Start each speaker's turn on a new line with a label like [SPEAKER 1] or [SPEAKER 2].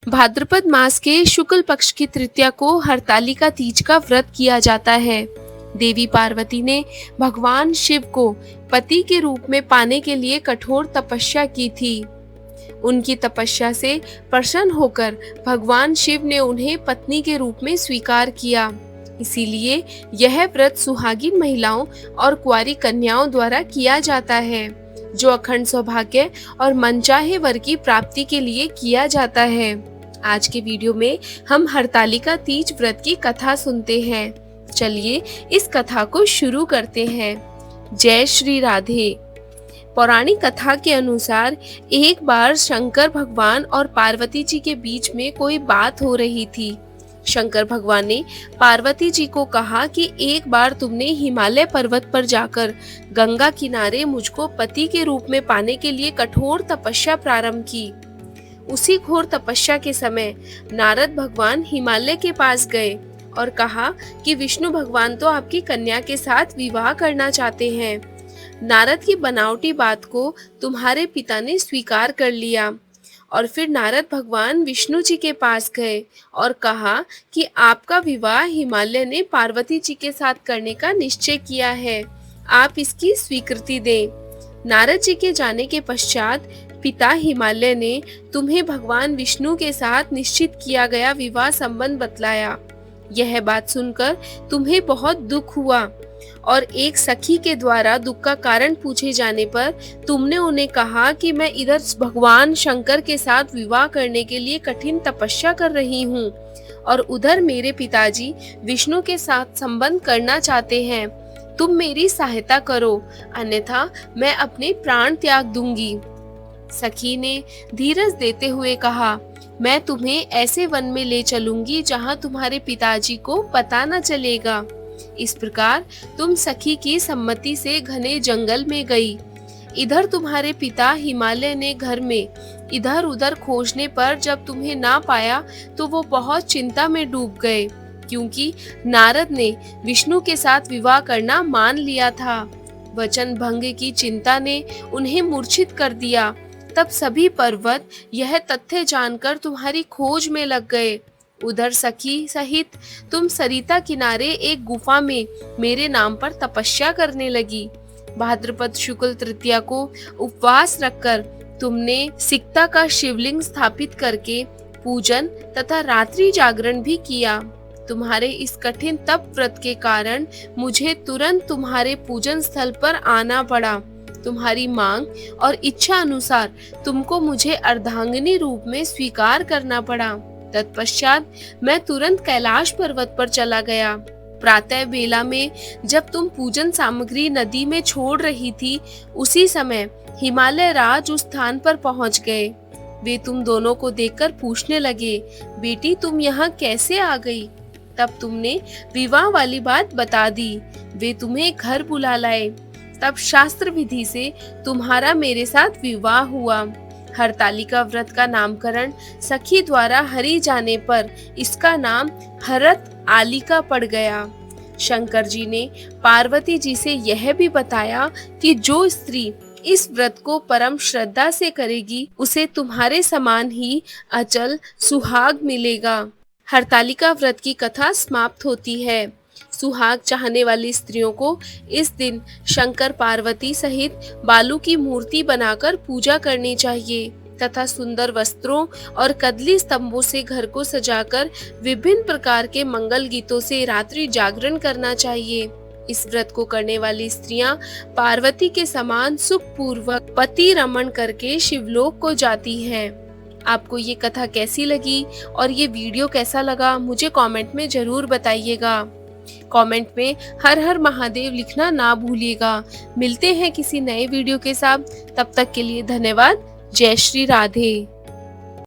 [SPEAKER 1] भाद्रपद मास के शुक्ल पक्ष की तृतीया को हरतालिका तीज का व्रत किया जाता है। देवी पार्वती ने भगवान शिव को पति के रूप में पाने के लिए कठोर तपस्या की थी। उनकी तपस्या से प्रसन्न होकर भगवान शिव ने उन्हें पत्नी के रूप में स्वीकार किया। इसीलिए यह व्रत सुहागिन महिलाओं और कुंवारी कन्याओं द्वारा किया जाता है, जो अखंड सौभाग्य और मनचाहे वर की प्राप्ति के लिए किया जाता है। आज के वीडियो में हम हरतालिका तीज व्रत की कथा सुनते हैं। चलिए इस कथा को शुरू करते हैं। जय श्री राधे। पौराणिक कथा के अनुसार एक बार शंकर भगवान और पार्वती जी के बीच में कोई बात हो रही थी। शंकर भगवान ने पार्वती जी को कहा कि एक बार तुमने हिमालय पर्वत पर जाकर गंगा किनारे मुझको पति के रूप में पाने के लिए कठोर तपस्या प्रारंभ की। उसी घोर तपस्या के समय नारद भगवान हिमालय के पास गए और कहा कि विष्णु भगवान तो आपकी कन्या के साथ विवाह करना चाहते हैं। नारद की बनावटी बात को तुम्हारे पिता ने स्वीकार कर लिया। और फिर नारद भगवान विष्णु जी के पास गए और कहा कि आपका विवाह हिमालय ने पार्वती जी के साथ करने का निश्चय किया है, आप इसकी स्वीकृति दें। नारद जी के जाने के पश्चात पिता हिमालय ने तुम्हें भगवान विष्णु के साथ निश्चित किया गया विवाह संबंध बतलाया। यह बात सुनकर तुम्हें बहुत दुख हुआ और एक सखी के द्वारा दुख का कारण पूछे जाने पर तुमने उन्हें कहा कि मैं इधर भगवान शंकर के साथ विवाह करने के लिए कठिन तपस्या कर रही हूँ और उधर मेरे पिताजी विष्णु के साथ संबंध करना चाहते हैं। तुम मेरी सहायता करो, अन्यथा मैं अपने प्राण त्याग दूंगी। सखी ने धीरज देते हुए कहा, मैं तुम्हें ऐसे वन में ले चलूंगी जहाँ तुम्हारे पिताजी को पता न चलेगा। इस प्रकार तुम सखी की सम्मति से घने जंगल में गई। इधर तुम्हारे पिता हिमालय ने घर में इधर उधर खोजने पर जब तुम्हें ना पाया तो वो बहुत चिंता में डूब गए, क्योंकि नारद ने विष्णु के साथ विवाह करना मान लिया था। वचन भंग की चिंता ने उन्हें मूर्छित कर दिया। तब सभी पर्वत यह तथ्य जानकर तुम्हारी खोज में लग गए। उधर सखी सहित तुम सरिता किनारे एक गुफा में मेरे नाम पर तपस्या करने लगी। भाद्रपद शुक्ल तृतीया को उपवास रखकर तुमने सिकता का शिवलिंग स्थापित करके पूजन तथा रात्रि जागरण भी किया। तुम्हारे इस कठिन तप व्रत के कारण मुझे तुरंत तुम्हारे पूजन स्थल पर आना पड़ा। तुम्हारी मांग और इच्छा अनुसार तुमको मुझे अर्धांगिनी रूप में स्वीकार करना पड़ा। तत्पश्चात मैं तुरंत कैलाश पर्वत पर चला गया। प्रातः बेला में जब तुम पूजन सामग्री नदी में छोड़ रही थी, उसी समय हिमालय राज उस स्थान पर पहुंच गए। वे तुम दोनों को देखकर पूछने लगे, बेटी तुम यहाँ कैसे आ गई? तब तुमने विवाह वाली बात बता दी। वे तुम्हें घर बुला लाए। तब शास्त्र विधि से तुम्हारा मेरे साथ विवाह हुआ। हरतालिका व्रत का नामकरण सखी द्वारा हरि जाने पर इसका नाम हरत आलिका पड़ गया। शंकर जी ने पार्वती जी से यह भी बताया कि जो स्त्री इस व्रत को परम श्रद्धा से करेगी उसे तुम्हारे समान ही अचल सुहाग मिलेगा। हरतालिका व्रत की कथा समाप्त होती है। सुहाग चाहने वाली स्त्रियों को इस दिन शंकर पार्वती सहित बालू की मूर्ति बनाकर पूजा करनी चाहिए तथा सुंदर वस्त्रों और कदली स्तंभों से घर को सजाकर विभिन्न प्रकार के मंगल गीतों से रात्रि जागरण करना चाहिए। इस व्रत को करने वाली स्त्रियां पार्वती के समान सुख पूर्वक पति रमण करके शिवलोक को जाती हैं। आपको ये कथा कैसी लगी और ये वीडियो कैसा लगा, मुझे कमेंट में जरूर बताइएगा। कमेंट में हर हर महादेव लिखना ना भूलिएगा। मिलते हैं किसी नए वीडियो के साथ, तब तक के लिए धन्यवाद। जय श्री राधे।